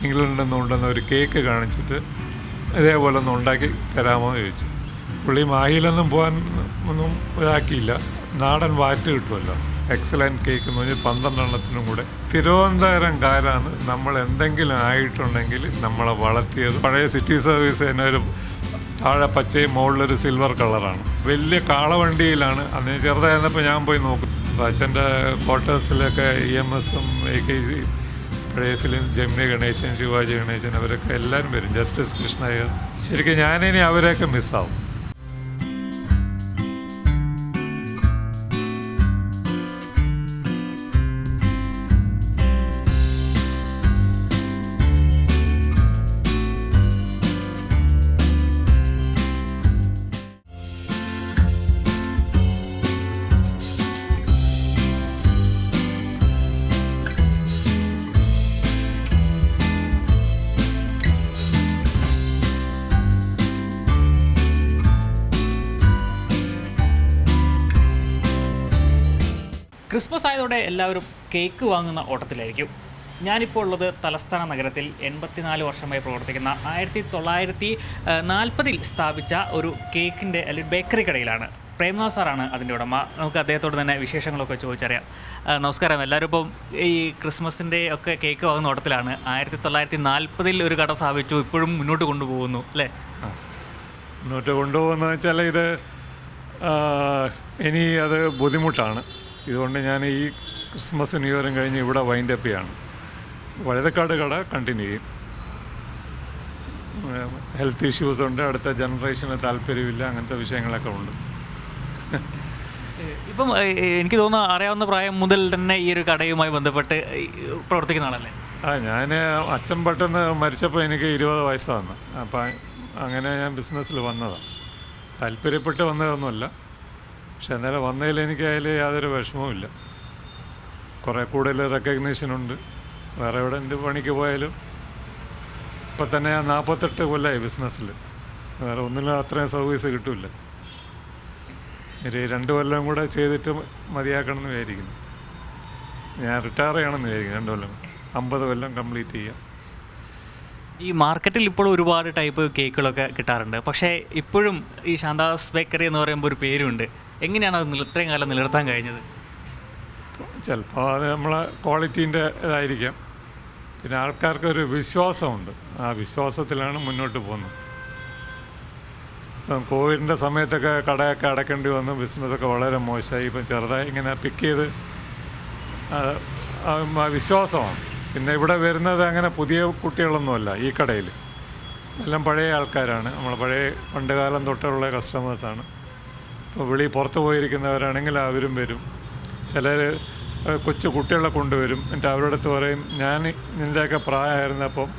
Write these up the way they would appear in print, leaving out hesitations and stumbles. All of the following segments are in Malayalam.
ഇംഗ്ലണ്ടിൽ നിന്ന് കൊണ്ടുവന്ന ഒരു കേക്ക് കാണിച്ചിട്ട് ഇതേപോലെ ഒന്ന് ഉണ്ടാക്കി തരാമോ എന്ന് ചോദിച്ചു. പുള്ളി മാഹിയിലൊന്നും പോകാൻ ഒന്നും ഇതാക്കിയില്ല. നാടൻ വാറ്റ് കിട്ടുമല്ലോ, എക്സലൻറ്റ് കേക്ക് എന്ന് പറഞ്ഞാൽ 12 എണ്ണത്തിനും കൂടെ. തിരുവനന്തപുരംകാരാണ് നമ്മൾ എന്തെങ്കിലും ആയിട്ടുണ്ടെങ്കിൽ നമ്മളെ വളർത്തിയത്. പഴയ സിറ്റി സർവീസ് തന്നെ ഒരു താഴെ പച്ചയും മുകളിലൊരു സിൽവർ കളറാണ്. വലിയ കാളവണ്ടിയിലാണ് അന്ന് ചെറുതായിരുന്നപ്പോൾ ഞാൻ പോയി നോക്കും. അച്ഛൻ്റെ ക്വാർട്ടേഴ്സിലൊക്കെ EMSഉം AKG, പഴയ ഫിലിം ജെമിനി ഗണേശൻ, ശിവാജി ഗണേശൻ, അവരൊക്കെ എല്ലാവരും വരും. ജസ്റ്റിസ് കൃഷ്ണയ്യർ. ശരിക്കും ഞാനിനി അവരെയൊക്കെ മിസ്സാവും. ക്രിസ്മസ് ആയതോടെ എല്ലാവരും കേക്ക് വാങ്ങുന്ന ഓട്ടത്തിലായിരിക്കും. ഞാനിപ്പോൾ ഉള്ളത് തലസ്ഥാന നഗരത്തിൽ 84 വർഷമായി പ്രവർത്തിക്കുന്ന 1940 സ്ഥാപിച്ച ഒരു കേക്കിൻ്റെ അല്ലെങ്കിൽ ബേക്കറി കടയിലാണ്. പ്രേംനാഥ് സാറാണ് അതിൻ്റെ ഉടമ. നമുക്ക് അദ്ദേഹത്തോട് തന്നെ വിശേഷങ്ങളൊക്കെ ചോദിച്ചറിയാം. നമസ്കാരം. എല്ലാവരും ഇപ്പം ഈ ക്രിസ്മസിൻ്റെ ഒക്കെ കേക്ക് വാങ്ങുന്ന ഓട്ടത്തിലാണ്. 1940 ഒരു കട സ്ഥാപിച്ചു, ഇപ്പോഴും മുന്നോട്ട് കൊണ്ടുപോകുന്നു അല്ലേ? മുന്നോട്ട് കൊണ്ടുപോകുന്നത് വെച്ചാൽ ഇത് ഇനി അത് ബുദ്ധിമുട്ടാണ്. ഇതുകൊണ്ട് ഞാൻ ഈ ക്രിസ്മസ് ന്യൂ ഇയറും കഴിഞ്ഞ് ഇവിടെ വൈൻഡപ്പ് ചെയ്യാണ്. വഴുതക്കാട് കട കണ്ടിന്യൂ ചെയ്യും. ഹെൽത്ത് ഇഷ്യൂസ് ഉണ്ട്, അടുത്ത ജനറേഷന് താല്പര്യമില്ല, അങ്ങനത്തെ വിഷയങ്ങളൊക്കെ ഉണ്ട്. ഇപ്പം എനിക്ക് തോന്നുന്നു അറിയാവുന്ന പ്രായം മുതൽ തന്നെ ഈ ഒരു കടയുമായി ബന്ധപ്പെട്ട് പ്രവർത്തിക്കുന്ന ആളല്ലേ? ഞാൻ അച്ഛൻ പെട്ടെന്ന് മരിച്ചപ്പോൾ എനിക്ക് 20 വയസ്സാണ്. അപ്പം അങ്ങനെ ഞാൻ ബിസിനസ്സിൽ വന്നതാണ്. താല്പര്യപ്പെട്ട് വന്നതൊന്നുമല്ല. പക്ഷെ എന്നാലും വന്നതിൽ എനിക്ക് അതിൽ യാതൊരു വിഷമവുമില്ല. കുറേ കൂടുതൽ റെക്കഗ്നീഷനുണ്ട്. വേറെ എവിടെ എന്ത് പണിക്ക് പോയാലും ഇപ്പം തന്നെ 48 കൊല്ലമായി ബിസിനസ്സിൽ. വേറെ ഒന്നിലും അത്രയും സർവീസ് കിട്ടില്ല. ഒരു 2 കൊല്ലം കൂടെ ചെയ്തിട്ട് മതിയാക്കണം എന്ന് വിചാരിക്കുന്നു. ഞാൻ റിട്ടയർ ചെയ്യണമെന്ന് വിചാരിക്കുന്നു. 2 കൊല്ലം 50 കൊല്ലം കംപ്ലീറ്റ് ചെയ്യാം. ഈ മാർക്കറ്റിൽ ഇപ്പോൾ ഒരുപാട് ടൈപ്പ് കേക്കുകളൊക്കെ കിട്ടാറുണ്ട്. പക്ഷേ ഇപ്പോഴും ഈ ശാന്താസ് ബേക്കറി എന്ന് പറയുമ്പോൾ ഒരു പേരുണ്ട്. എങ്ങനെയാണ് അത് ഇത്രയും കാലം നിലനിർത്താൻ കഴിഞ്ഞത്? ചിലപ്പോൾ അത് നമ്മളെ ക്വാളിറ്റീൻ്റെ ഇതായിരിക്കാം. പിന്നെ ആൾക്കാർക്കൊരു വിശ്വാസമുണ്ട്. ആ വിശ്വാസത്തിലാണ് മുന്നോട്ട് പോകുന്നത്. ഇപ്പം കോവിഡിൻ്റെ സമയത്തൊക്കെ കടയൊക്കെ അടയ്ക്കേണ്ടി വന്നു. ബിസിനസ്സൊക്കെ വളരെ മോശമായി. ഇപ്പം ചെറുതായി ഇങ്ങനെ പിക്ക് ചെയ്ത് വിശ്വാസമാണ്. പിന്നെ ഇവിടെ വരുന്നത് അങ്ങനെ പുതിയ കുട്ടികളൊന്നുമല്ല ഈ കടയിൽ. എല്ലാം പഴയ ആൾക്കാരാണ്. നമ്മൾ പഴയ പണ്ട് കാലം തൊട്ടുള്ള കസ്റ്റമേഴ്സാണ്. ഇപ്പോൾ പുറത്ത് പോയിരിക്കുന്നവരാണെങ്കിൽ അവരും വരും. ചിലർ കൊച്ചു കുട്ടികളെ കൊണ്ടുവരും. എന്നിട്ട് അവരുടെ അടുത്ത് പറയും, ഞാൻ നിൻ്റെയൊക്കെ പ്രായമായിരുന്നപ്പം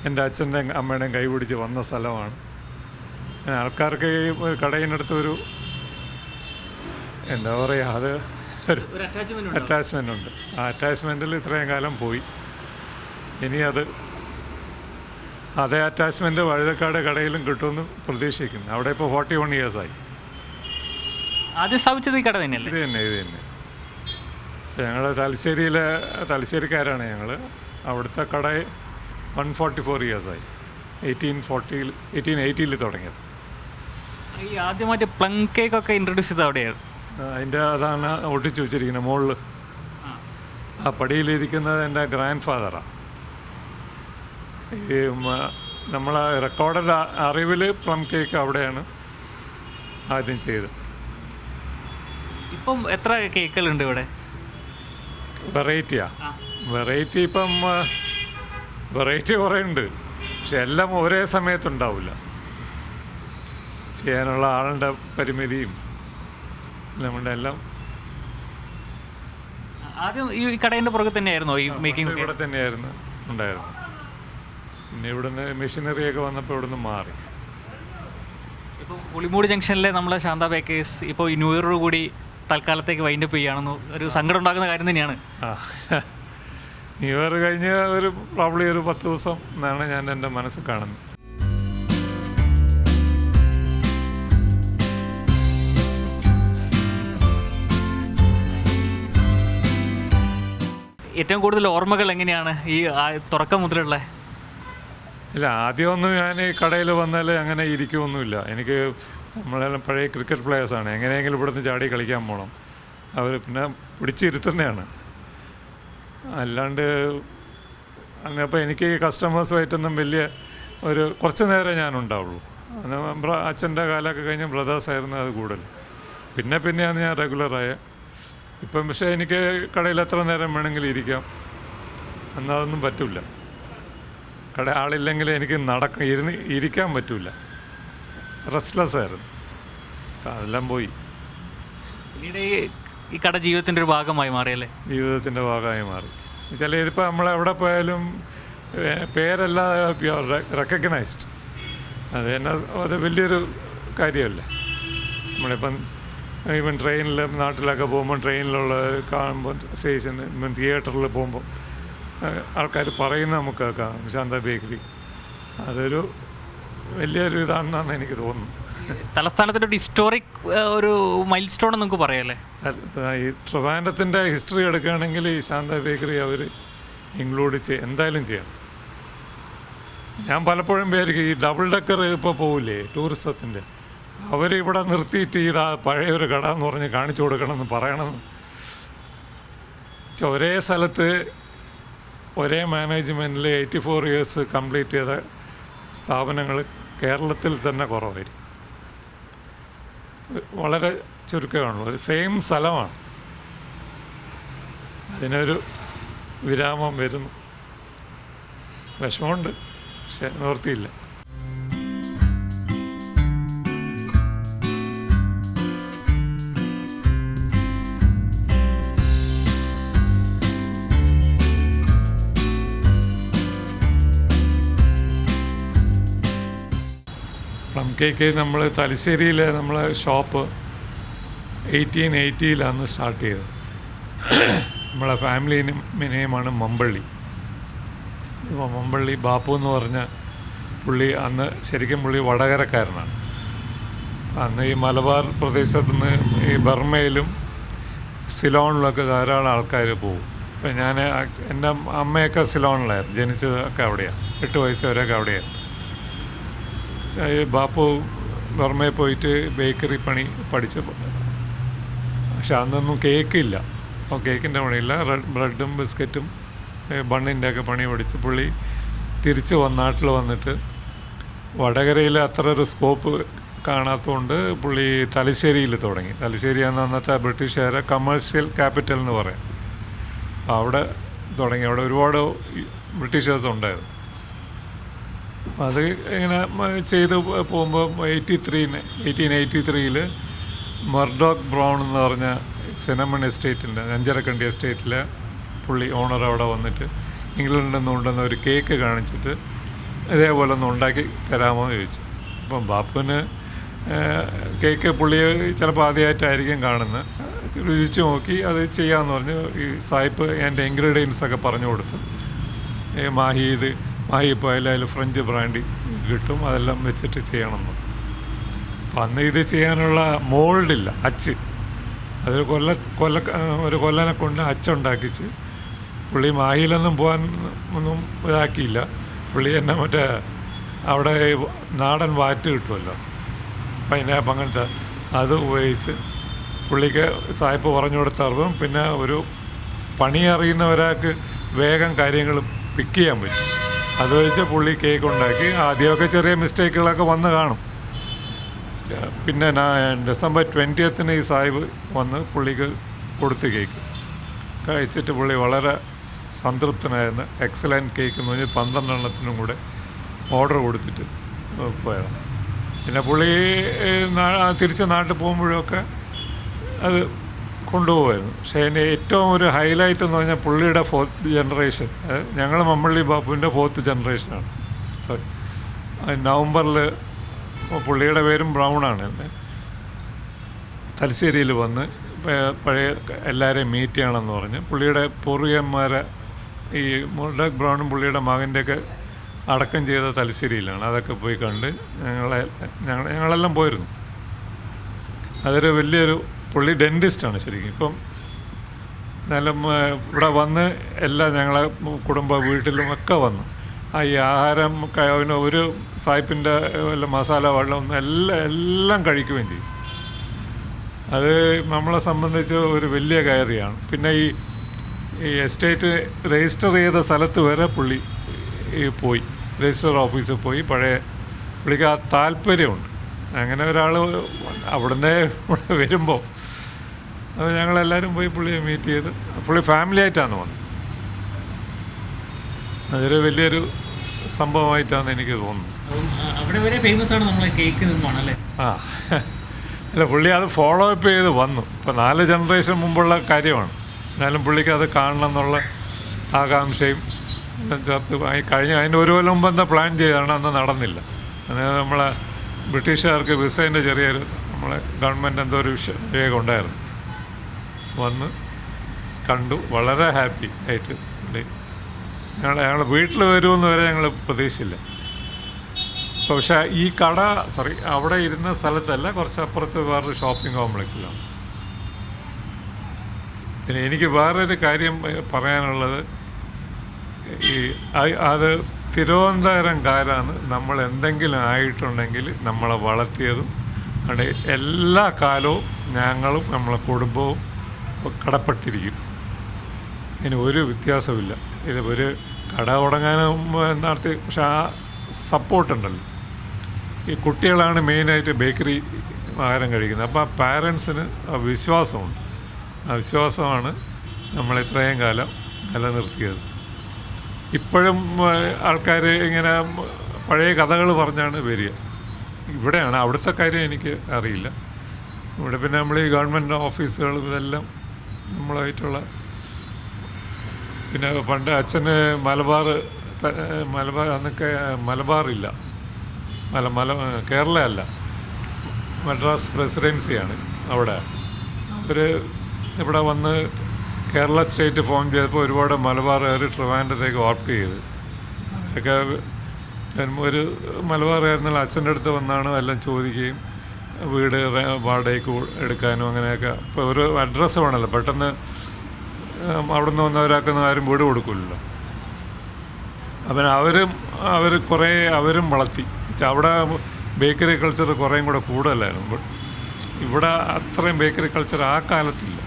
എൻ്റെ അച്ഛൻ്റെയും അമ്മയുടെയും കൈ പിടിച്ച് വന്ന സ്ഥലമാണ്. ആൾക്കാർക്ക് ഈ കടയിനടുത്ത് ഒരു എന്താ പറയുക, അത് ഒരു അറ്റാച്ച്മെൻ്റ് ഉണ്ട്. ആ അറ്റാച്ച്മെൻറ്റിൽ ഇത്രയും കാലം പോയി. ഇനി അതേ അറ്റാച്ച്മെൻറ്റ് വഴുതക്കാട് കടയിലും കിട്ടുമെന്ന് പ്രതീക്ഷിക്കുന്നു. അവിടെ ഇപ്പോൾ 41 ഇയേഴ്സായി. ആദ്യം സ്ഥാപിച്ചത് ഈ കട തന്നെയല്ലേ? ഇത് തന്നെ. ഞങ്ങൾ തലശ്ശേരിക്കാരാണ് ഞങ്ങൾ. അവിടുത്തെ കട 144 ഇയേഴ്സായി. 1880 തുടങ്ങിയത്. ഈ ആദ്യമായിട്ട് പ്ലം കേക്കൊക്കെ ഇൻട്രൊഡ്യൂസ് ചെയ്തത് അവിടെയാണ്. അതിൻ്റെ അതാണ് ഒട്ടിച്ചു വെച്ചിരിക്കുന്നത് മുകളിൽ. ആ പടിയിലിരിക്കുന്നത് എൻ്റെ ഗ്രാൻഡ് ഫാദറാണ്. ഈ നമ്മളെ റെക്കോർഡഡ് അറിവിൽ പ്ലം കേക്ക് അവിടെയാണ് ആദ്യം ചെയ്തത്. ഇപ്പം എത്ര കേക്കുകളുണ്ട് ഇവിടെ? വെറൈറ്റി ഇപ്പം വെറൈറ്റി കുറേ ഉണ്ട്. പക്ഷെ എല്ലാം ഒരേ സമയത്തുണ്ടാവില്ല. ചെയ്യാനുള്ള ആളുടെ പരിമിതിയും എല്ലാം. ആദ്യം ഈ കടയുടെ പുറകെ തന്നെയായിരുന്നോ ഈ മേക്കിംഗ്? ഇവിടെ തന്നെയായിരുന്നു ഉണ്ടായിരുന്നു. പിന്നെ ഇവിടുന്ന് മെഷീനറിയൊക്കെ വന്നപ്പോൾ ഇവിടുന്ന് മാറി. ഇപ്പോൾ പുളിമൂട് ജംഗ്ഷനിലെ നമ്മളെ ശാന്ത ബേക്കേഴ്സ് ഇപ്പോൾ ഈ ന്യൂ ഇയറോട് കൂടി തൽക്കാലത്തേക്ക് വൈൻഡപ്പ് ചെയ്യുകയാണെന്ന് ഒരു സങ്കടം ഉണ്ടാക്കുന്ന കാര്യം തന്നെയാണ്. ന്യൂ ഇയർ കഴിഞ്ഞ് പ്രോബ്ലി ഒരു 10 ദിവസം എന്നാണ് ഞാൻ എൻ്റെ മനസ്സിൽ കാണുന്നത്. ഏറ്റവും കൂടുതൽ ഓർമ്മകൾ എങ്ങനെയാണ് ഈ തുറക്കം മുതലുള്ള? ഇല്ല, ആദ്യമൊന്നും ഞാൻ ഈ കടയിൽ വന്നാൽ അങ്ങനെ ഇരിക്കുമൊന്നുമില്ല. എനിക്ക് നമ്മളെല്ലാം പഴയ ക്രിക്കറ്റ് പ്ലെയേഴ്സാണ്. എങ്ങനെയെങ്കിലും ഇവിടുന്ന് ചാടി കളിക്കാൻ പോകണം. അവർ പിന്നെ പിടിച്ചിരുത്തുന്നതാണ്. അല്ലാണ്ട് അങ്ങപ്പോൾ എനിക്ക് കസ്റ്റമേഴ്സുമായിട്ടൊന്നും വലിയ കുറച്ച് നേരം ഞാനുണ്ടാവുള്ളൂ. അച്ഛൻ്റെ കാലമൊക്കെ കഴിഞ്ഞ് ബ്രദേഴ്സായിരുന്നു അത് കൂടുതൽ. പിന്നെയാണ് ഞാൻ റെഗുലറായ. ഇപ്പം പക്ഷേ എനിക്ക് കടയിൽ എത്ര നേരം വേണമെങ്കിലും ഇരിക്കാം. എന്നാൽ അതൊന്നും പറ്റില്ല. കട ആളില്ലെങ്കിൽ എനിക്ക് ഇരിക്കാൻ പറ്റില്ല. റെസ്റ്റ്ലെസ് ആയിരുന്നു. അതെല്ലാം പോയി. പിന്നീട് ഈ കട ജീവിതത്തിൻ്റെ ഒരു ഭാഗമായി മാറിയല്ലേ? ജീവിതത്തിൻ്റെ ഭാഗമായി മാറി. വെച്ചാൽ ഇതിപ്പോൾ നമ്മളെവിടെ പോയാലും പേരെല്ലാം റെക്കഗ്നൈസ്ഡ്. അത് വലിയൊരു കാര്യമല്ലേ. നമ്മളിപ്പം ഈവൻ ട്രെയിനിൽ നാട്ടിലൊക്കെ പോകുമ്പോൾ ട്രെയിനിലുള്ള കാണുമ്പോൾ സ്റ്റേഷൻ തിയേറ്ററിൽ പോകുമ്പോൾ ആൾക്കാർ പറയുന്നത് നമുക്ക് കേൾക്കാം, ശാന്ത ബേക്കറി. അതൊരു വലിയൊരു ഇതാണെന്നാണ് എനിക്ക് തോന്നുന്നത്. തലസ്ഥാനത്തിൻ്റെ ഒരു ഹിസ്റ്റോറിക് ഒരു മൈൽ സ്റ്റോൺ നമുക്ക് പറയാമല്ലേ? ഈ ട്രിവാൻഡ്രത്തിൻ്റെ ഹിസ്റ്ററി എടുക്കുകയാണെങ്കിൽ ഈ ശാന്ത ബേക്കറി അവർ ഇൻക്ലൂഡ് എന്തായാലും ചെയ്യണം. ഞാൻ പലപ്പോഴും പേർക്ക് ഈ ഡബിൾ ഡെക്കർ ഇപ്പോൾ പോവില്ലേ ടൂറിസത്തിൻ്റെ, അവരിവിടെ നിർത്തിയിട്ട് ഇതാ പഴയൊരു കട എന്ന് പറഞ്ഞ് കാണിച്ചു കൊടുക്കണമെന്ന് പറയണം. ഒരേ സ്ഥലത്ത് ഒരേ മാനേജ്മെൻറ്റിൽ 84 ഇയേഴ്സ് കംപ്ലീറ്റ് ചെയ്ത സ്ഥാപനങ്ങൾ കേരളത്തിൽ തന്നെ കുറവായിരിക്കും. വളരെ ചുരുക്കമാണല്ലോ. ഒരു സെയിം സ്ഥലമാണ്. അതിനൊരു വിരാമം വരുന്നു. വിഷമമുണ്ട്, പക്ഷെ നിവൃത്തിയില്ല. പ്ലം കേക്ക് നമ്മൾ തലശ്ശേരിയിൽ നമ്മളെ ഷോപ്പ് 1880 സ്റ്റാർട്ട് ചെയ്തത്. നമ്മളെ ഫാമിലി നെയിമാണ് മമ്പള്ളി. ഇപ്പോൾ മമ്പള്ളി ബാപ്പു എന്ന് പറഞ്ഞ പുള്ളി അന്ന് ശരിക്കും പുള്ളി വടകരക്കാരനാണ്. അന്ന് ഈ മലബാർ പ്രദേശത്തു നിന്ന് ഈ ബർമയിലും സിലോണിലൊക്കെ ധാരാളം ആൾക്കാർ പോകും. ഇപ്പം എൻ്റെ അമ്മയൊക്കെ സിലോണിലായിരുന്നു, ജനിച്ചതൊക്കെ അവിടെയാണ്. 8 വയസ്സ് വരെയൊക്കെ അവിടെയാണ്. ബാപ്പു ബർമയിൽ പോയിട്ട് ബേക്കറി പണി പഠിച്ച്, പക്ഷെ അന്നൊന്നും കേക്കില്ല. അപ്പോൾ കേക്കിൻ്റെ പണിയില്ല, ബ്രെഡും ബിസ്ക്കറ്റും ബണ്ണിൻ്റെ ഒക്കെ പണി പഠിച്ച് പുള്ളി തിരിച്ച് നാട്ടിൽ വന്നിട്ട് വടകരയിൽ അത്ര ഒരു സ്കോപ്പ് കാണാത്തതുകൊണ്ട് പുള്ളി തലശ്ശേരിയിൽ തുടങ്ങി. തലശ്ശേരി എന്ന അന്നത്തെ ബ്രിട്ടീഷുകാരെ കമേഴ്ഷ്യൽ ക്യാപിറ്റൽ എന്ന് പറയാം. അവിടെ തുടങ്ങി. അവിടെ ഒരുപാട് ബ്രിട്ടീഷേഴ്സ് ഉണ്ടായിരുന്നു. അപ്പം അത് ഇങ്ങനെ ചെയ്ത് പോകുമ്പോൾ 1883 മർഡോക്ക് ബ്രൗൺ എന്ന് പറഞ്ഞ സിനമൺ എസ്റ്റേറ്റിൻ്റെ അഞ്ചരക്കണ്ടി എസ്റ്റേറ്റിലെ പുള്ളി ഓണർ അവിടെ വന്നിട്ട് ഇംഗ്ലണ്ടിൽ നിന്ന് കൊണ്ടുവന്ന ഒരു കേക്ക് കാണിച്ചിട്ട് ഇതേപോലെ ഒന്ന് ഉണ്ടാക്കി തരാമോ എന്ന് ചോദിച്ചു. അപ്പം ബാപ്പുവിന് കേക്ക് പുള്ളി ചിലപ്പോൾ ആദ്യമായിട്ടായിരിക്കും കാണുന്നത്. രുചിച്ച് നോക്കി അത് ചെയ്യാമെന്ന് പറഞ്ഞ് ഈ സായിപ്പ് എൻ്റെ ഇൻഗ്രീഡിയൻസൊക്കെ പറഞ്ഞു കൊടുത്ത് മാഹി പോയാൽ അതിൽ ഫ്രഞ്ച് ബ്രാൻഡി കിട്ടും, അതെല്ലാം വെച്ചിട്ട് ചെയ്യണമെന്ന്. അപ്പം അന്ന് ഇത് ചെയ്യാനുള്ള മോൾഡില്ല, അച്ച്. അതൊരു ഒരു കൊല്ലനെ കൊണ്ട് അച്ചുണ്ടാക്കിച്ച് പുള്ളി മാഹിയിലൊന്നും പോകാൻ ഒന്നും ഇതാക്കിയില്ല. പുള്ളി എന്നെ മറ്റേ അവിടെ നാടൻ വാറ്റ് കിട്ടുമല്ലോ, പൈനാപ്പ് അങ്ങനത്തെ, അത് ഉപയോഗിച്ച് പുള്ളിക്ക് സായിപ്പ് പറഞ്ഞു കൊടുത്ത അറിവും പിന്നെ ഒരു പണി അറിയുന്ന ഒരാൾക്ക് വേഗം കാര്യങ്ങൾ പിക്ക് ചെയ്യാൻ പറ്റും. അത് വെച്ച് പുള്ളി കേക്ക് ഉണ്ടാക്കി. ആദ്യമൊക്കെ ചെറിയ മിസ്റ്റേക്കുകളൊക്കെ വന്ന് കാണും. പിന്നെ ഡിസംബർ 20 ഈ സാഹിബ് വന്ന് പുള്ളിക്ക് കൊടുത്ത് കേക്ക് കഴിച്ചിട്ട് പുള്ളി വളരെ സംതൃപ്തനായിരുന്നു. എക്സലൻറ്റ് കേക്ക് എന്ന് പറഞ്ഞാൽ 12 എണ്ണത്തിനും കൂടെ ഓർഡർ കൊടുത്തിട്ട് പോയതാണ്. പിന്നെ പുള്ളി തിരിച്ച് നാട്ടിൽ പോകുമ്പോഴൊക്കെ അത് കൊണ്ടുപോകുമായിരുന്നു. പക്ഷേ അതിൻ്റെ ഏറ്റവും ഒരു ഹൈലൈറ്റ് എന്ന് പറഞ്ഞാൽ പുള്ളിയുടെ 4th ജനറേഷൻ, ഞങ്ങൾ മമ്പള്ളി ബാപ്പുവിൻ്റെ 4th ജനറേഷനാണ്. സോറി, നവംബറിൽ പുള്ളിയുടെ പേരും ബ്രൗണാണ്. തലശ്ശേരിയിൽ വന്ന് പഴയ എല്ലാവരെയും മീറ്റ് ചെയ്യണമെന്ന് പറഞ്ഞ് പുള്ളിയുടെ പൂർവികന്മാരെ ഈ മുർഡോക്ക് ബ്രൗണും പുള്ളിയുടെ മകൻ്റെയൊക്കെ അടക്കം ചെയ്ത തലശ്ശേരിയിലാണ്. അതൊക്കെ പോയി കണ്ട് ഞങ്ങളെല്ലാം പോയിരുന്നു. അതൊരു വലിയൊരു പുള്ളി ഡെൻറ്റിസ്റ്റാണ് ശരിക്കും. ഇപ്പം നല്ല ഇവിടെ വന്ന് എല്ലാ ഞങ്ങളെ കുടുംബ വീട്ടിലും ഒക്കെ വന്നു. ഈ ആഹാരം പിന്നെ ഒരു സായിപ്പിൻ്റെ വല്ല മസാല വെള്ളം എല്ലാം കഴിക്കുകയും ചെയ്യും. അത് നമ്മളെ സംബന്ധിച്ച് ഒരു വലിയ കയറിയാണ്. പിന്നെ ഈ എസ്റ്റേറ്റ് രജിസ്റ്റർ ചെയ്ത സ്ഥലത്ത് വരെ പുള്ളി പോയി, രജിസ്റ്റർ ഓഫീസിൽ പോയി. പുള്ളിക്ക് ആ താല്പര്യമുണ്ട്. അങ്ങനെ ഒരാൾ അവിടുന്ന് വരുമ്പോൾ അത് ഞങ്ങളെല്ലാവരും പോയി പുള്ളിയെ മീറ്റ് ചെയ്ത്, പുള്ളി ഫാമിലി ആയിട്ടാണ് വന്നത്. അതൊരു വലിയൊരു സംഭവമായിട്ടാണ് എനിക്ക് തോന്നുന്നത്. അവിടെ വരെ ഫേമസ് ആണ് നമ്മളെ കേക്ക് നിന്നുമാണല്ലേ? അല്ല, പുള്ളി അത് ഫോളോ അപ്പ് ചെയ്ത് വന്നു. ഇപ്പോൾ 4 ജനറേഷൻ മുമ്പുള്ള കാര്യമാണ്. എന്നാലും പുള്ളിക്ക് അത് കാണണം എന്നുള്ള ആകാംക്ഷയും ചേർത്ത് അതിൻ്റെ ഒരു കൊല്ലം മുമ്പ് എന്താ പ്ലാൻ ചെയ്താണ്, അന്ന് നടന്നില്ല. അതായത് നമ്മളെ ബ്രിട്ടീഷുകാർക്ക് വിസേൻ്റെ ചെറിയൊരു നമ്മളെ ഗവൺമെൻറ് എന്തോ ഒരു വിവേകം ഉണ്ടായിരുന്നു. വന്ന് കണ്ടു, വളരെ ഹാപ്പി ആയിട്ട് പുള്ളി. ഞങ്ങൾ വീട്ടിൽ വരുമെന്ന് വരെ ഞങ്ങൾ പ്രതീക്ഷിച്ചില്ല. പക്ഷേ ഈ കട അവിടെ ഇരുന്ന സ്ഥലത്തല്ല, കുറച്ചപ്പുറത്ത് വേറൊരു ഷോപ്പിംഗ് കോംപ്ലക്സിലാണ്. പിന്നെ എനിക്ക് വേറൊരു കാര്യം പറയാനുള്ളത്, അത് തിരുവനന്തപുരംകാരാണ് നമ്മൾ എന്തെങ്കിലും ആയിട്ടുണ്ടെങ്കിൽ നമ്മളെ വളർത്തിയതും അവിടെ എല്ലാ കാലവും ഞങ്ങളും നമ്മളെ കുടുംബവും കടപ്പെട്ടിരിക്കും. ഇനി ഒരു വ്യത്യാസമില്ല. ഇത് ഒരു കട തുടങ്ങാനും നടത്തി, പക്ഷെ ആ സപ്പോർട്ടുണ്ടല്ലോ. ഈ കുട്ടികളാണ് മെയിനായിട്ട് ബേക്കറി ആഹാരം കഴിക്കുന്നത്. അപ്പോൾ ആ പാരൻസിന് ആ വിശ്വാസമുണ്ട്. ആ വിശ്വാസമാണ് നമ്മളിത്രയും കാലം നിലനിർത്തിയത്. ഇപ്പോഴും ആൾക്കാർ ഇങ്ങനെ പഴയ കഥകൾ പറഞ്ഞാണ് വരിക. ഇവിടെയാണ്, അവിടുത്തെ കാര്യം എനിക്ക് അറിയില്ല. ഇവിടെ പിന്നെ നമ്മൾ ഈ ഗവൺമെൻറ് ഓഫീസുകൾ ഇതെല്ലാം നമ്മളായിട്ടുള്ള, പിന്നെ പണ്ട് അച്ഛന് മലബാർ അന്നൊക്കെ മലബാറില്ല, കേരള അല്ല, മദ്രാസ് പ്രസിഡൻസിയാണ്. അവിടെ അവർ ഇവിടെ വന്ന് കേരള സ്റ്റേറ്റ് ഫോം ചെയ്തപ്പോൾ ഒരുപാട് മലബാറുകാർ ട്രിവാൻഡ്രത്തേക്ക് ഓപ്റ്റ് ചെയ്ത്. അവരൊക്കെ ഒരു മലബാറുകാരെന്നുള്ള അച്ഛൻ്റെ അടുത്ത് വന്നാണ് എല്ലാം ചോദിക്കുകയും വീട് വാടകയ്ക്ക് എടുക്കാനും അങ്ങനെയൊക്കെ. ഇപ്പോൾ ഒരു അഡ്രസ്സ് വേണമല്ലോ, പെട്ടെന്ന് അവിടെ നിന്ന് വന്നവരാക്കുന്ന ആരും വീട് കൊടുക്കില്ലല്ലോ. അപ്പം അവരും വളർത്തി. അവിടെ ബേക്കറി കൾച്ചർ കുറേയും കൂടെ കൂടുതലായിരുന്നു. ഇവിടെ അത്രയും ബേക്കറി കൾച്ചർ ആ കാലത്തില്ല.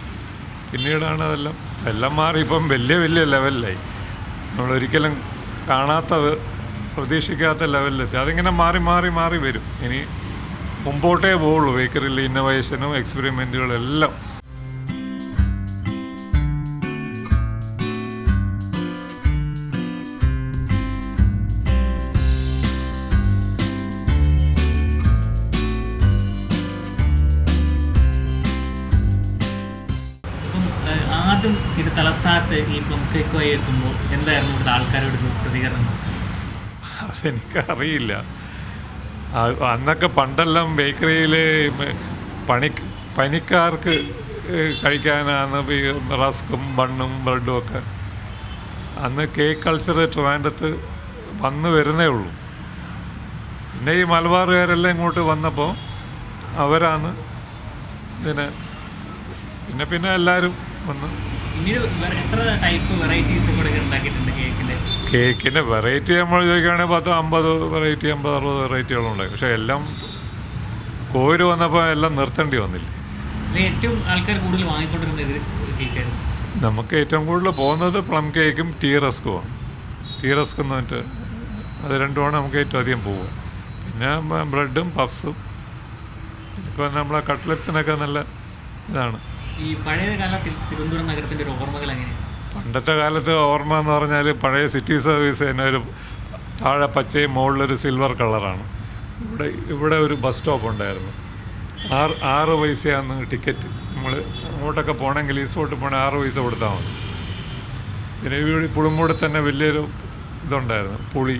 പിന്നീടാണ് എല്ലാം മാറി. ഇപ്പം വലിയ ലെവലിലായി. നമ്മളൊരിക്കലും കാണാത്തത്, പ്രതീക്ഷിക്കാത്ത ലെവലിലെത്തി. അതിങ്ങനെ മാറി വരും. ഇനി മുമ്പോട്ടേ പോവുള്ളൂ. ബേക്കറിയിൽ ഇന്നോവേഷനും എക്സ്പെരിമെൻറ്റുകളും എല്ലാം. ആദ്യം തലസ്ഥാനത്ത് ഈ പ്ലം കേക്കുമായി എത്തുമ്പോൾ എന്തായിരുന്നു ഇവിടുത്തെ ആൾക്കാരോട് പ്രതികരണം? അതെനിക്കറിയില്ല. അന്നൊക്കെ പണ്ടെല്ലാം ബേക്കറിയിൽ പനിക്കാർക്ക് കഴിക്കാനാണ് റസ്കും ബണ്ണും ബ്രെഡും ഒക്കെ. അന്ന് കേക്ക് കൾച്ചർ ട്രിവാൻഡ്രത്ത് വന്നു വരുന്നേ ഉള്ളൂ. പിന്നെ ഈ മലബാറുകാരെല്ലാം ഇങ്ങോട്ട് വന്നപ്പോൾ അവരാണ് ഇതിനെ പിന്നെ എല്ലാവരും വന്ന്. കേക്കിൻ്റെ വെറൈറ്റി നമ്മൾ ചോദിക്കുകയാണെങ്കിൽ 50 വെറൈറ്റി 50-60 വെറൈറ്റികളുണ്ടായി. പക്ഷേ എല്ലാം കോവിഡ് വന്നപ്പോൾ എല്ലാം നിർത്തേണ്ടി വന്നില്ല. ഏറ്റവും ആൾക്കാർ കൂടുതൽ വാങ്ങിക്കൊണ്ടിരുന്നത് കേക്കായിരുന്നു. നമുക്ക് ഏറ്റവും കൂടുതൽ പോകുന്നത് പ്ലം കേക്കും ടീ റസ്കുമാണ്. ടീ റസ്ക് എന്ന് പറഞ്ഞിട്ട് അത് രണ്ടുമാണ് നമുക്ക് ഏറ്റവും അധികം പോവുക. പിന്നെ ബ്രെഡും പഫ്സും. ഇപ്പോൾ നമ്മളെ കട്ട്ലറ്റ്സിനൊക്കെ നല്ല ഇതാണ്. ഈ പഴയ കാലത്തിൽ തിരുവനന്തപുരം നഗരത്തിൻ്റെ ഒരു ഓർമ്മകൾ എങ്ങനെയാണ്? പണ്ടത്തെ കാലത്ത് ഓർമ്മ എന്ന് പറഞ്ഞാൽ പഴയ സിറ്റി സർവീസ് തന്നെ ഒരു താഴെ പച്ചയും മുകളിലൊരു സിൽവർ കളറാണ്. ഇവിടെ ഒരു ബസ് സ്റ്റോപ്പ് ഉണ്ടായിരുന്നു. 6 പൈസയാണ് ടിക്കറ്റ്. നമ്മൾ അങ്ങോട്ടൊക്കെ പോകണമെങ്കിൽ ഈ സ്പോട്ട് പോകണമെങ്കിൽ 6 പൈസ കൊടുത്താൽ മതി. പിന്നെ ഈ പുളിമൂട് തന്നെ വലിയൊരു ഇതുണ്ടായിരുന്നു, പുളി.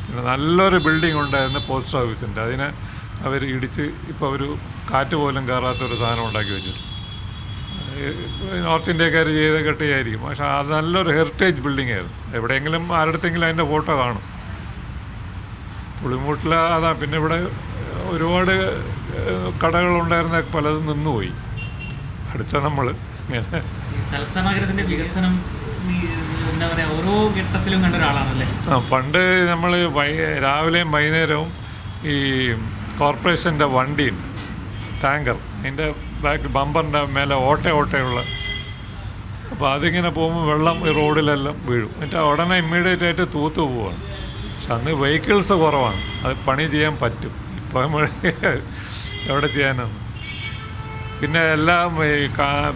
പിന്നെ നല്ലൊരു ബിൽഡിംഗ് ഉണ്ടായിരുന്നു പോസ്റ്റ് ഓഫീസിൻ്റെ. അതിനെ അവർ ഇടിച്ച് ഇപ്പോൾ ഒരു കാറ്റ് പോലും കയറാത്തൊരു സാധനം ഉണ്ടാക്കി വെച്ചിട്ട്. നോർത്ത് ഇന്ത്യക്കാർ ചെയ്ത് കെട്ടിയായിരിക്കും. പക്ഷേ അത് നല്ലൊരു ഹെറിറ്റേജ് ബിൽഡിംഗ് ആയിരുന്നു. എവിടെയെങ്കിലും ആരുടെയെങ്കിലും അതിൻ്റെ ഫോട്ടോ കാണും. പുളിമൂട്ടിൽ അതാ. പിന്നെ ഇവിടെ ഒരുപാട് കടകളുണ്ടായിരുന്ന പലതും നിന്നുപോയി. അടുത്ത നമ്മൾ ഇങ്ങനെ തലസ്ഥാന നഗരത്തിൻ്റെ വികസനം എന്താ പറയുക, ഓരോ ഘട്ടത്തിലും കണ്ട ഒരാളാണല്ലേ? പണ്ട് നമ്മൾ രാവിലെയും വൈകുന്നേരവും ഈ കോർപ്പറേഷൻ്റെ വണ്ടിയുണ്ട്, ടാങ്കർ, അതിൻ്റെ ബാക്ക് ബമ്പറിൻ്റെ മേലെ ഓട്ടയുള്ള, അപ്പോൾ അതിങ്ങനെ പോകുമ്പോൾ വെള്ളം ഈ റോഡിലെല്ലാം വീഴും. എന്നിട്ട് ഉടനെ ഇമ്മീഡിയറ്റ് ആയിട്ട് തൂത്ത് പോവുകയാണ്. പക്ഷെ അന്ന് വെഹിക്കിൾസ് കുറവാണ്, അത് പണി ചെയ്യാൻ പറ്റും. ഇപ്പം എവിടെ ചെയ്യാനാണ്? പിന്നെ എല്ലാം ഈ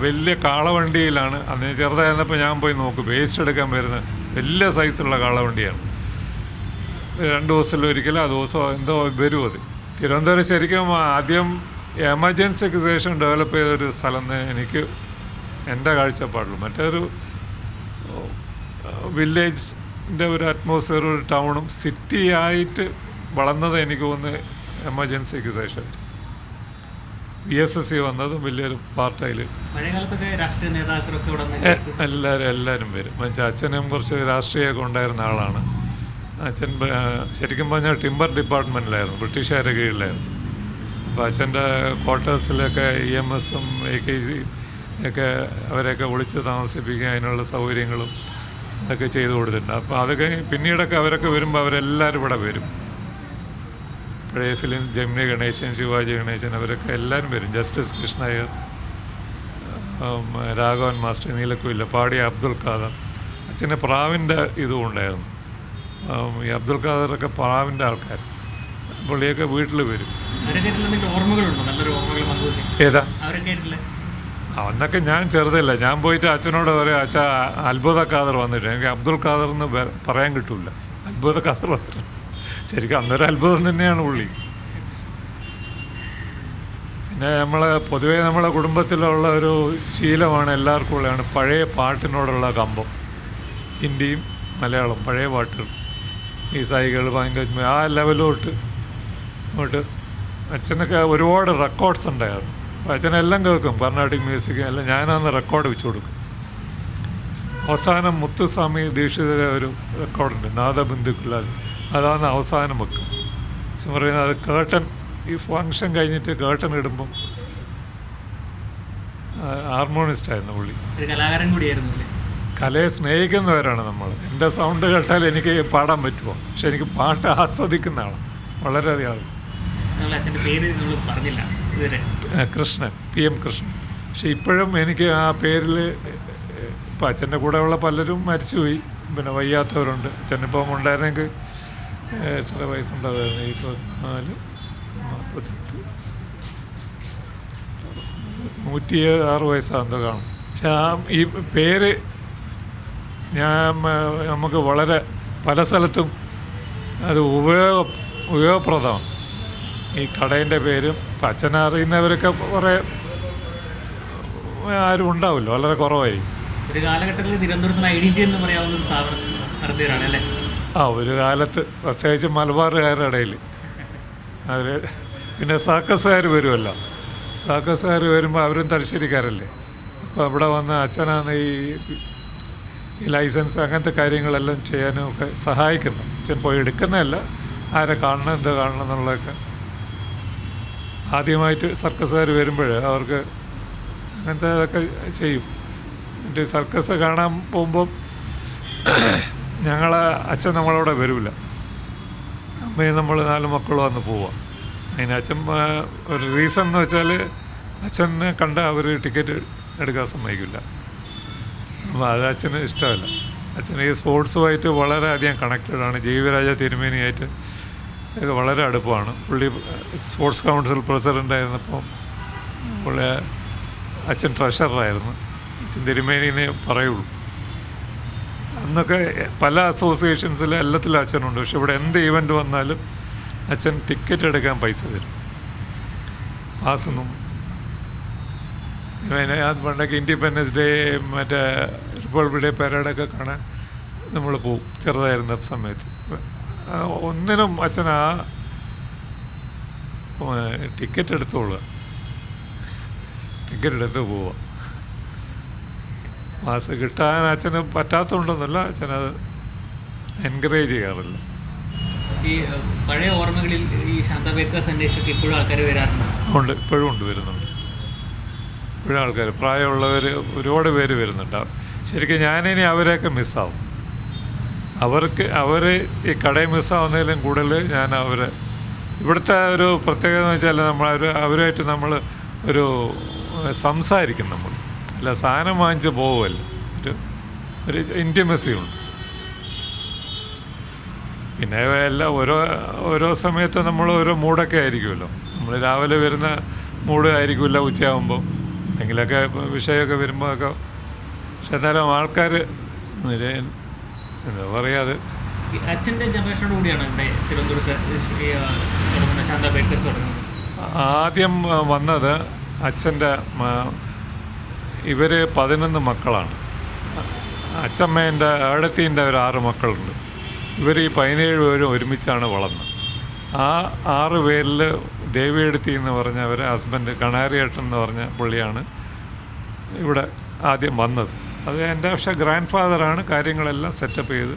വലിയ കാളവണ്ടിയിലാണ്. അന്ന് ചെറുതായിരുന്നപ്പോൾ ഞാൻ പോയി നോക്കും, വേസ്റ്റ് എടുക്കാൻ വരുന്ന വലിയ സൈസുള്ള കാളവണ്ടിയാണ്. 2 ദിവസത്തിലൊരിക്കലും ആ ദിവസം എന്തോ വരും അത്. തിരുവനന്തപുരം ശരിക്കും ആദ്യം എമർജൻസിക്ക് ശേഷം ഡെവലപ്പ് ചെയ്തൊരു സ്ഥലം എനിക്ക് എൻ്റെ കാഴ്ചപ്പാടുള്ളൂ. മറ്റൊരു വില്ലേജിൻ്റെ ഒരു അറ്റ്മോസ്ഫിയർ, ഒരു ടൗണും സിറ്റി ആയിട്ട് വളർന്നത് എനിക്ക് തോന്നുന്നത് എമർജൻസിക്ക് ശേഷം. VSSC വന്നതും വലിയൊരു പാർട്ടായിൽ എല്ലാവരും വരും. എന്നുവെച്ചാൽ അച്ഛനും കുറച്ച് രാഷ്ട്രീയമൊക്കെ ഉണ്ടായിരുന്ന ആളാണ്. അച്ഛൻ ശരിക്കും പറഞ്ഞാൽ ടിമ്പർ ഡിപ്പാർട്ട്മെൻറ്റിലായിരുന്നു, ബ്രിട്ടീഷുകാരുടെ കീഴിലായിരുന്നു. അപ്പോൾ അച്ഛൻ്റെ ക്വാർട്ടേഴ്സിലൊക്കെ EMSഉം AKG ഒക്കെ അവരെയൊക്കെ വിളിച്ച് താമസിപ്പിക്കുക, അതിനുള്ള സൗകര്യങ്ങളും അതൊക്കെ ചെയ്തു കൊടുത്തിട്ടുണ്ട്. അപ്പോൾ അതൊക്കെ പിന്നീടൊക്കെ അവരൊക്കെ വരുമ്പോൾ അവരെല്ലാവരും ഇവിടെ വരും. പഴയ ഫിലിം ജമിനി ഗണേശൻ, ശിവാജി ഗണേശൻ, അവരൊക്കെ എല്ലാവരും വരും. ജസ്റ്റിസ് കൃഷ്ണയ്യർ, രാഘവൻ മാസ്റ്റർ, നീലക്കുയില്ല, പാടിയ അബ്ദുൽ ഖാദർ. അച്ഛന് പ്രാവിൻ്റെ ഇതും ഉണ്ടായിരുന്നു. ഈ അബ്ദുൽ ഖാദറൊക്കെ പ്രാവിൻ്റെ ആൾക്കാർ. പുള്ളിയൊക്കെ വീട്ടിൽ വരും. ഏതാ? അന്നൊക്കെ ഞാൻ ചെറുതല്ല. ഞാൻ പോയിട്ട് അച്ഛനോട് പറയും, അച്ഛ അത്ഭുത ഖാദർ വന്നിട്ട്. എനിക്ക് അബ്ദുൽ ഖാദർ എന്ന് പറയാൻ കിട്ടില്ല. അത്ഭുത ഖാദർ വന്നിട്ട് ശരിക്കും അന്നൊരു അത്ഭുതം തന്നെയാണ് പുള്ളി. പിന്നെ പൊതുവേ നമ്മളെ കുടുംബത്തിലുള്ള ഒരു ശീലമാണ്, എല്ലാവർക്കും ഉള്ളതാണ് പഴയ പാട്ടിനോടുള്ള കമ്പം. ഹിന്ദിയും മലയാളം പഴയ പാട്ടുകൾ, ഈ സൈകൾ ഭയങ്കര ആ ലെവലോട്ട് അങ്ങോട്ട്. അച്ഛനൊക്കെ ഒരുപാട് റെക്കോർഡ്സ് ഉണ്ടായിരുന്നു. അപ്പോൾ അച്ഛനെല്ലാം കേൾക്കും, കർണാട്ടിക് മ്യൂസിക് എല്ലാം. ഞാനന്ന് റെക്കോർഡ് വെച്ച് കൊടുക്കും. അവസാനം മുത്തുസ്വാമി ദീക്ഷിതരെ ഒരു റെക്കോർഡുണ്ട്, നാദബിന്ദുക്കൾ. അതാണ് അവസാനം വെക്കും. പക്ഷെ പറയുന്നത് അത് കേട്ടൻ, ഈ ഫങ്ഷൻ കഴിഞ്ഞിട്ട് കേട്ടൻ ഇടുമ്പം ഹാർമോണിസ്റ്റായിരുന്നു പുള്ളി. കലാകാരൻ കൂടിയായിരുന്നു. കലയെ സ്നേഹിക്കുന്നവരാണ് നമ്മൾ. എൻ്റെ സൗണ്ട് കേട്ടാൽ എനിക്ക് പാടാൻ പറ്റുമോ? പക്ഷെ എനിക്ക് പാട്ട് ആസ്വദിക്കുന്ന ആളാണ്, വളരെയധികം ആസ്വദിക്കും. കൃഷ്ണൻ, PM കൃഷ്ണൻ. പക്ഷെ ഇപ്പോഴും എനിക്ക് ആ പേരിൽ, ഇപ്പം അച്ഛൻ്റെ കൂടെയുള്ള പലരും മരിച്ചുപോയി, പിന്നെ വയ്യാത്തവരുണ്ട്. അച്ഛനിപ്പം ഉണ്ടായിരുന്നെങ്കിൽ എത്ര വയസ്സുണ്ടാകുമായിരുന്നു? 24, 48, 106 വയസ്സാകുമ്പോൾ കാണും. പക്ഷെ ഈ പേര് നമുക്ക് വളരെ പല സ്ഥലത്തും അത് ഉപയോഗപ്രദമാണ്. ഈ കടേൻ്റെ പേരും ഇപ്പം അച്ഛനെ അറിയുന്നവരൊക്കെ കുറേ ആരും ഉണ്ടാവില്ല, വളരെ കുറവായിരിക്കും. ഒരു കാലഘട്ടത്തിൽ തിരുവനന്തപുരത്ത് ഐഡന്റിറ്റി എന്ന് പറയാവുന്ന ഒരു സ്ഥാപനം നടത്തിയവരാണ് അല്ലേ? ഒരു കാലത്ത് പ്രത്യേകിച്ച് മലബാറുകാരുടെ ഇടയിൽ അവർ, പിന്നെ സർക്കസുകാർ വരുമല്ലോ. സർക്കസുകാർ വരുമ്പോൾ അവരും തലശ്ശേരിക്കാരല്ലേ. അപ്പോൾ അവിടെ വന്ന് അച്ഛനാണ് ഈ ലൈസൻസ് അങ്ങനത്തെ കാര്യങ്ങളെല്ലാം ചെയ്യാനും ഒക്കെ സഹായിക്കുന്നു. അച്ഛൻ പോയി എടുക്കുന്നതല്ല, ആരെ കാണണം, എന്ത് കാണണം എന്നുള്ളതൊക്കെ. ആദ്യമായിട്ട് സർക്കസുകാർ വരുമ്പോൾ അവർക്ക് അങ്ങനത്തെ ഇതൊക്കെ ചെയ്യും. എന്നിട്ട് സർക്കസ് കാണാൻ പോകുമ്പം അച്ഛൻ നമ്മളവിടെ വരില്ല. അമ്മയും നമ്മൾ 4 മക്കളും വന്ന് പോവാം. അതിന് അച്ഛൻ ഒരു റീസൺ എന്ന് വെച്ചാൽ അച്ഛനെ കണ്ട അവർ ടിക്കറ്റ് എടുക്കാൻ സമ്മതിക്കില്ല. അപ്പോൾ അത് അച്ഛന് ഇഷ്ടമല്ല. അച്ഛൻ ഈ സ്പോർട്സുമായിട്ട് വളരെയധികം കണക്റ്റഡാണ്. ജീവിരാജ തിരുമേനിയായിട്ട് ഒക്കെ വളരെ അടുപ്പമാണ്. പുള്ളി സ്പോർട്സ് കൗൺസിൽ പ്രസിഡൻ്റായിരുന്നപ്പം പുള്ളി അച്ഛൻ ട്രഷററായിരുന്നു. അച്ഛൻ തിരുമേനിനെ പറയുള്ളൂ. അന്നൊക്കെ പല അസോസിയേഷൻസിലും എല്ലാത്തിലും അച്ഛനുണ്ട്. പക്ഷെ ഇവിടെ എന്ത് ഈവൻ്റ് വന്നാലും അച്ഛൻ ടിക്കറ്റ് എടുക്കാൻ പൈസ തരും, പാസ്സൊന്നും. പണ്ടൊക്കെ ഇൻഡിപെൻഡൻസ് ഡേ, മറ്റേ റിപ്പബ്ലിക് ഡേ പരേഡൊക്കെ കാണാൻ നമ്മൾ പോവും ചെറുതായിരുന്ന സമയത്ത്. ഒന്നിനും അച്ഛൻ ടിക്കറ്റ് എടുത്തോളുക, ടിക്കറ്റ് എടുത്ത് പോവുക. മാസം കിട്ടാൻ അച്ഛന് പറ്റാത്തതുകൊണ്ടൊന്നുമല്ല, അച്ഛനത് എൻകറേജ് ചെയ്യാറില്ല. ഈ പഴയ ഓർമ്മകളിൽ ഈ ശാന്ത ബേക്കേഴ്സ് അന്വേഷിച്ചൊക്കെ ഇപ്പോഴും ആൾക്കാർ വരാറുണ്ട്? ഉണ്ട്, ഇപ്പോഴും വരുന്നുണ്ട്. ഇപ്പോഴും ആൾക്കാർ, പ്രായമുള്ളവർ ഒരുപാട് പേര് വരുന്നുണ്ട്. ശരിക്കും ഞാനിനി അവരെയൊക്കെ മിസ്സാവും. അവർ ഈ കടയിൽ മിസ്സാവുന്നതിലും കൂടുതൽ ഞാൻ ഇവിടുത്തെ ഒരു പ്രത്യേകത എന്ന് വെച്ചാൽ അവരുമായിട്ട് നമ്മൾ ഒരു സംസാരിക്കും നമ്മൾ, അല്ല സാധനം വാങ്ങിച്ച് പോകുമല്ല, ഒരു ഇൻറ്റിമസി ഉണ്ട്. പിന്നെ എല്ലാം ഓരോ സമയത്ത് നമ്മൾ ഓരോ മൂഡൊക്കെ ആയിരിക്കുമല്ലോ. നമ്മൾ രാവിലെ വരുന്ന മൂഡ് ആയിരിക്കില്ല ഉച്ചയാകുമ്പോൾ, എന്തെങ്കിലുമൊക്കെ വിഷയമൊക്കെ വരുമ്പോൾ ഒക്കെ. പക്ഷെ എന്നാലും ആൾക്കാർ എന്താ പറയുക, അത് അച്ഛൻ്റെ ജനറേഷനോട് കൂടിയാണ് ഇവിടെ തിരുവനന്തപുരത്ത് ശാന്ത ബേക്കേഴ്സ് തുടങ്ങുന്നത്. ആദ്യം വന്നത് അച്ഛൻ്റെ ഇവർ 11 മക്കളാണ്. അച്ഛമ്മേൻ്റെ ഏടത്തീൻ്റെ ഒരു 6 മക്കളുണ്ട്. ഇവർ ഈ 17 പേരും ഒരുമിച്ചാണ് വളർന്നത്. ആ 6 പേരിൽ ദേവിയെടുത്തി എന്ന് പറഞ്ഞ അവരെ ഹസ്ബൻഡ് കണാരിയേട്ടൻ എന്ന് പറഞ്ഞ പുള്ളിയാണ് ഇവിടെ ആദ്യം വന്നത്. അത് എൻ്റെ പക്ഷേ ഗ്രാൻഡ് ഫാദറാണ് കാര്യങ്ങളെല്ലാം സെറ്റപ്പ് ചെയ്ത്.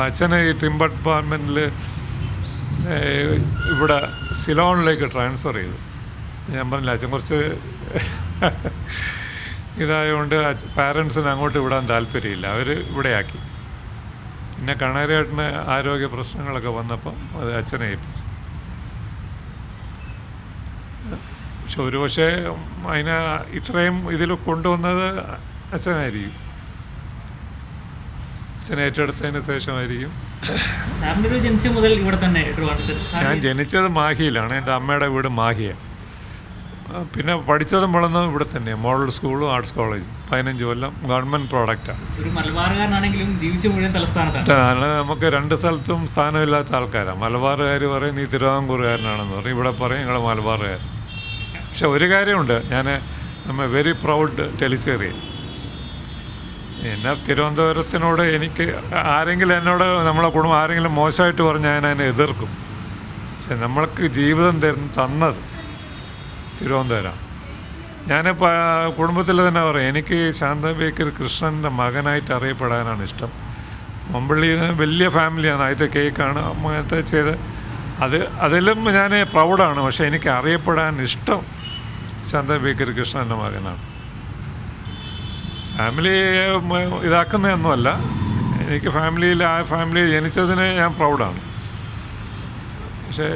അച്ഛനെ ഈ ടിമ്പർ ഡിപ്പാർട്ട്മെൻറ്റിൽ ഇവിടെ സിലോണിലേക്ക് ട്രാൻസ്ഫർ ചെയ്തു. ഞാൻ പറഞ്ഞില്ല, അച്ഛൻ കുറച്ച് ഇതായതുകൊണ്ട് പാരൻസിന് അങ്ങോട്ട് വിടാൻ താല്പര്യമില്ല, അവർ ഇവിടെയാക്കി. പിന്നെ കണാരിയേട്ടന് ആരോഗ്യ പ്രശ്നങ്ങളൊക്കെ വന്നപ്പോൾ അത് അച്ഛനെ ഏൽപ്പിച്ചു. പക്ഷെ ഒരുപക്ഷെ അതിനെ ഇത്രയും ഇതിൽ കൊണ്ടുവന്നത് അച്ഛനായിരിക്കും. അച്ഛൻ ഏറ്റെടുത്തതിന് ശേഷമായിരിക്കും. ജനിച്ച മുതൽ ഇവിടെ തന്നെ? ഞാൻ ജനിച്ചത് മാഹിയിലാണ്. എൻ്റെ അമ്മയുടെ വീട് മാഹിയാണ്. പിന്നെ പഠിച്ചതും വളർന്നതും ഇവിടെ തന്നെയാണ്. മോഡൽ സ്കൂളും ആർട്സ് കോളേജും 15 കൊല്ലം ഗവൺമെൻറ് പ്രോഡക്റ്റാണ്. ഒരു മലബാറുകാരനാണെങ്കിലും ജീവിച്ച മുഴുവൻ തലസ്ഥാനത്താണ്. നമുക്ക് 2 സ്ഥലത്തും സ്ഥാനമില്ലാത്ത ആൾക്കാരാണ്. മലബാറുകാർ പറയും നീ തിരുവിതാംകൂറുകാരനാണെന്ന് പറയും, ഇവിടെ പറയും ഞങ്ങൾ മലബാറുകാർ. പക്ഷെ ഒരു കാര്യമുണ്ട്, നമ്മൾ വെരി പ്രൗഡ് ടെലിച്ചേറിയ. എന്നെ തിരുവനന്തപുരത്തിനോട് എനിക്ക് ആരെങ്കിലും എന്നോട് നമ്മളെ കുടുംബം ആരെങ്കിലും മോശമായിട്ട് പറഞ്ഞാൽ ഞാൻ അതിനെ എതിർക്കും. പക്ഷെ നമ്മൾക്ക് ജീവിതം തന്നത് തിരുവനന്തപുരം. ഞാൻ കുടുംബത്തിൽ തന്നെ പറയും, എനിക്ക് ശാന്ത ബേക്കറി കൃഷ്ണൻ്റെ മകനായിട്ട് അറിയപ്പെടാനാണ് ഇഷ്ടം. മമ്പള്ളി വലിയ ഫാമിലിയാണ്, ആദ്യത്തെ കേക്കാണ് അങ്ങനത്തെ ചെയ്ത്. അതിലും ഞാൻ പ്രൗഡാണ്. പക്ഷേ എനിക്ക് അറിയപ്പെടാൻ ഇഷ്ടം ശാന്ത ബേക്കറി കൃഷ്ണൻ്റെ മകനാണ്. ഫാമിലി ഇതാക്കുന്നതൊന്നുമല്ല, എനിക്ക് ആ ഫാമിലി ജനിച്ചതിന് ഞാൻ പ്രൗഡാണ്. പക്ഷേ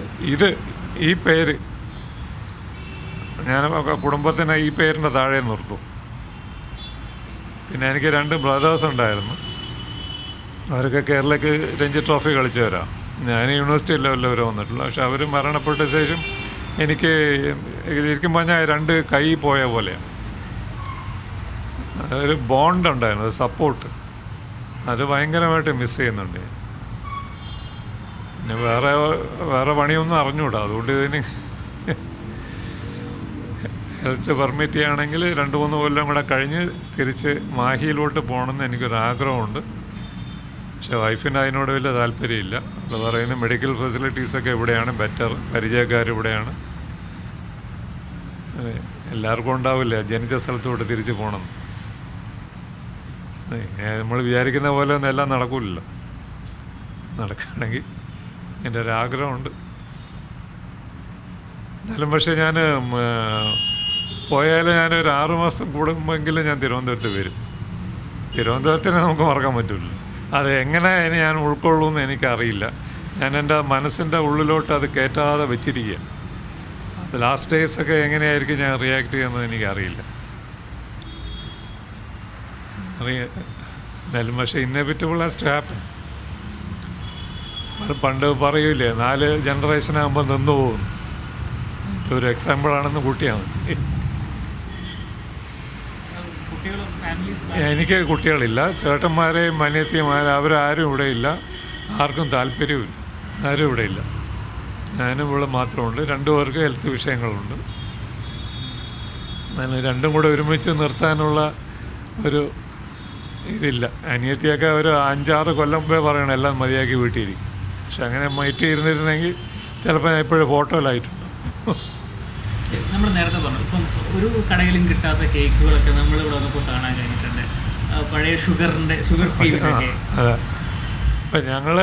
ഈ പേര് ഞാൻ കുടുംബത്തിന് ഈ പേരിൻ്റെ താഴെ നിർത്തും. പിന്നെ എനിക്ക് 2 ബ്രദേഴ്സ് ഉണ്ടായിരുന്നു. അവരൊക്കെ കേരളക്ക് രഞ്ജി ട്രോഫി കളിച്ചവരാണ്. ഞാൻ യൂണിവേഴ്സിറ്റി ലെവലിൽ വരെ വന്നിട്ടുള്ളൂ. പക്ഷെ അവർ മരണപ്പെട്ട ശേഷം എനിക്ക് ശരിക്കും പറഞ്ഞാൽ 2 കൈ പോയ പോലെയാണ്. അതൊരു ബോണ്ട് ഉണ്ടായിരുന്നു, അത് സപ്പോർട്ട്. അത് ഭയങ്കരമായിട്ട് മിസ് ചെയ്യുന്നുണ്ട്. പിന്നെ വേറെ പണിയൊന്നും അറിഞ്ഞൂടാ. അതുകൊണ്ട് ഇതിന് ഹെൽത്ത് പെർമിറ്റ് ചെയ്യുകയാണെങ്കിൽ 2-3 കൊല്ലം കൂടെ കഴിഞ്ഞ് തിരിച്ച് മാഹിയിലോട്ട് പോകണമെന്ന് എനിക്കൊരാഗ്രഹമുണ്ട്. പക്ഷേ വൈഫിന് അതിനോട് വലിയ താല്പര്യമില്ല. അത് പറയുന്നത് മെഡിക്കൽ ഫെസിലിറ്റീസൊക്കെ ഇവിടെയാണ് ബെറ്റർ, പരിചയക്കാർ ഇവിടെയാണ്. എല്ലാവർക്കും ഉണ്ടാവില്ല ജനിച്ച സ്ഥലത്തോട്ട് തിരിച്ച് പോകണം. നമ്മൾ വിചാരിക്കുന്ന പോലെ ഒന്നും എല്ലാം നടക്കില്ലല്ലോ. നടക്കുകയാണെങ്കിൽ എൻ്റെ ഒരാഗ്രഹമുണ്ട്. എന്നാലും പക്ഷേ ഞാൻ പോയാൽ ഞാനൊരു 6 മാസം കൂടുമ്പോഴെങ്കിലും ഞാൻ തിരുവനന്തപുരത്ത് വരും. തിരുവനന്തപുരത്തിനെ നമുക്ക് മറക്കാൻ പറ്റില്ല. അത് എങ്ങനെ ഞാൻ ഉൾക്കൊള്ളുമെന്ന് എനിക്കറിയില്ല. ഞാൻ എൻ്റെ മനസ്സിൻ്റെ ഉള്ളിലോട്ട് അത് കയറ്റാതെ വെച്ചിരിക്കുക. അത് ലാസ്റ്റ് ഡേയ്സൊക്കെ എങ്ങനെയായിരിക്കും ഞാൻ റിയാക്ട് ചെയ്യുന്നത് എനിക്കറിയില്ല. എന്നാലും പക്ഷേ ഇന്നെവിറ്റബിൾ ഹാസ് ടു ഹാപ്പൻ. അത് പണ്ട് പറയൂലേ 4 ജനറേഷൻ ആകുമ്പോൾ നിന്നു പോകുന്നു. ഒരു എക്സാമ്പിളാണെന്ന് കൂട്ടിയാണ്. എനിക്ക് കുട്ടികളില്ല. ചേട്ടന്മാരെയും അനിയത്തിമാരെ അവരാരും ഇവിടെ ഇല്ല. ആർക്കും താല്പര്യവുമില്ല. ആരും ഇവിടെ ഇല്ല. ഞാനും ഇവിടെ മാത്രമുണ്ട്. 2 പേർക്ക് ഹെൽത്ത് വിഷയങ്ങളുണ്ട്. ഞാൻ 2ഉം കൂടെ ഒരുമിച്ച് നിർത്താനുള്ള ഒരു ഇതില്ല. അനിയത്തിയൊക്കെ ഒരു 5-6 കൊല്ലം മുമ്പേ പറയണം എല്ലാം മതിയാക്കി വീട്ടിയിരിക്കും. പക്ഷെ അങ്ങനെ മൈറ്റി ഇരുന്നിരുന്നെങ്കിൽ ചിലപ്പോൾ ഞാൻ ഇപ്പോഴും ഫോട്ടോയിലായിട്ടുണ്ട്. നമ്മൾ നേരത്തെ പറഞ്ഞു, ഇപ്പം ഒരു കടയിലും കിട്ടാത്ത കേക്കുകളൊക്കെ നമ്മളിവിടെ വന്നപ്പോൾ കാണാൻ കഴിഞ്ഞിട്ടുണ്ട്. പഴയ ഷുഗർ അതെ. ഇപ്പം ഞങ്ങൾ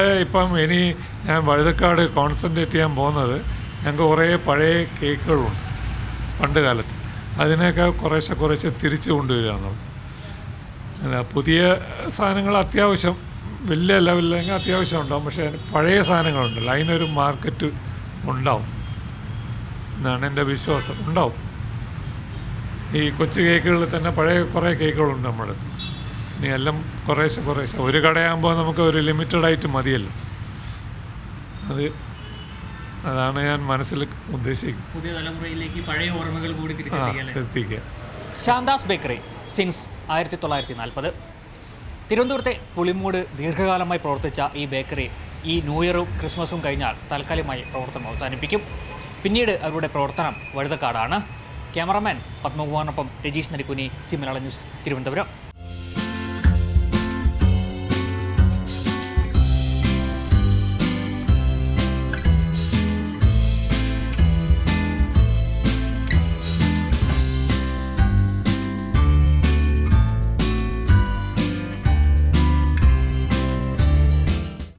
ഞാൻ വഴുതക്കാട് കോൺസെൻട്രേറ്റ് ചെയ്യാൻ പോകുന്നത്, ഞങ്ങൾക്ക് കുറേ പഴയ കേക്കുകളുണ്ട് പണ്ട് കാലത്ത്. അതിനെയൊക്കെ കുറേശ്ശെ തിരിച്ചു കൊണ്ടുവരികയാണ്. അല്ല, പുതിയ സാധനങ്ങൾ അത്യാവശ്യം വലിയ ലെവലിലെങ്കിൽ അത്യാവശ്യം ഉണ്ടാവും. പക്ഷേ പഴയ സാധനങ്ങളുണ്ടല്ലോ അതിനൊരു മാർക്കറ്റ് ഉണ്ടാവും എന്നാണ് എൻ്റെ വിശ്വാസം. ഉണ്ടാവും. ഈ കൊച്ചു കേക്കുകളിൽ തന്നെ പഴയ കുറേ കേക്കുകളുണ്ട് നമ്മുടെ അടുത്ത്. ഇനി എല്ലാം കുറേശ്ശെ ഒരു കടയാകുമ്പോൾ നമുക്ക് ഒരു ലിമിറ്റഡ് ആയിട്ട് മതിയല്ലോ. അതാണ് ഞാൻ മനസ്സിൽ ഉദ്ദേശിക്കുന്നത്. പുതിയ തലമുറയിലേക്ക് പഴയ ഓർമ്മകൾ കൂടി എത്തിക്കുക. ശാന്താസ് ബേക്കറി സിൻസ് 1940. തിരുവനന്തപുരത്തെ പുളിമൂട് ദീർഘകാലമായി പ്രവർത്തിച്ച ഈ ബേക്കറി ഈ ന്യൂ ഇയറും ക്രിസ്മസും കഴിഞ്ഞാൽ താൽക്കാലികമായി പ്രവർത്തനം അവസാനിപ്പിക്കും. പിന്നീട് അവരുടെ പ്രവർത്തനം വഴുതക്കാടാണ്. ക്യാമറാമാൻ പത്മകുമാറിനൊപ്പം രജീഷ് നരിക്കുനി, സി മലയാളം ന്യൂസ്, തിരുവനന്തപുരം.